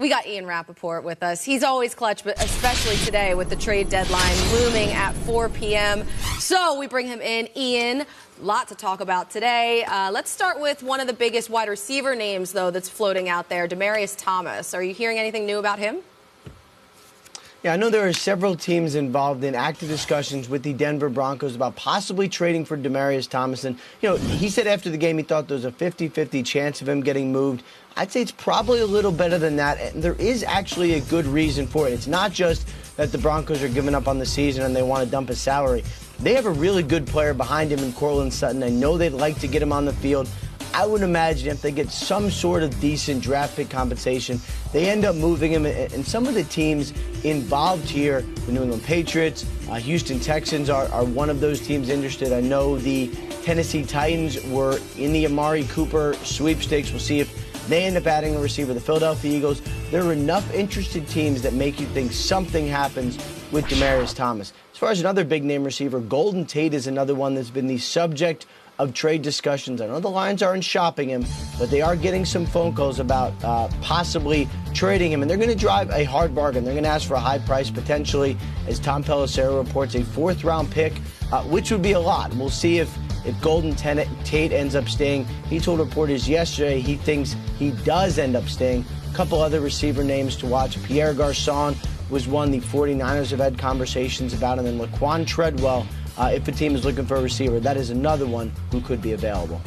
We got Ian Rappaport with us. He's always clutch, but especially today with the trade deadline looming at 4 p.m. So we bring him in. Ian, lot to talk about today. Let's start with one of the biggest wide receiver names, though, that's floating out there, Demaryius Thomas. Are you hearing anything new about him? Yeah, I know there are several teams involved in active discussions with the Denver Broncos about possibly trading for Demaryius Thomas. And, he said after the game he thought there was a 50-50 chance of him getting moved. I'd say it's probably a little better than that, and there is actually a good reason for it. It's not just that the Broncos are giving up on the season and they want to dump his salary. They have a really good player behind him in Courtland Sutton. I know they'd like to get him on the field. I would imagine if they get some sort of decent draft pick compensation, they end up moving him. And some of the teams involved here, the New England Patriots, Houston Texans are one of those teams interested. I know the Tennessee Titans were in the Amari Cooper sweepstakes. We'll see if they end up adding a receiver. The Philadelphia Eagles, there are enough interested teams that make you think something happens with Demaryius Thomas. As far as another big-name receiver, Golden Tate is another one that's been the subject of trade discussions. I know the Lions aren't shopping him, but they are getting some phone calls about possibly trading him, and they're going to drive a hard bargain. They're going to ask for a high price, potentially, as Tom Pelissero reports, a fourth-round pick, which would be a lot. We'll see if Golden Tate ends up staying. He told reporters yesterday he thinks he does end up staying. A couple other receiver names to watch. Pierre Garçon was one the 49ers have had conversations about, and then Laquan Treadwell, if a team is looking for a receiver, that is another one who could be available.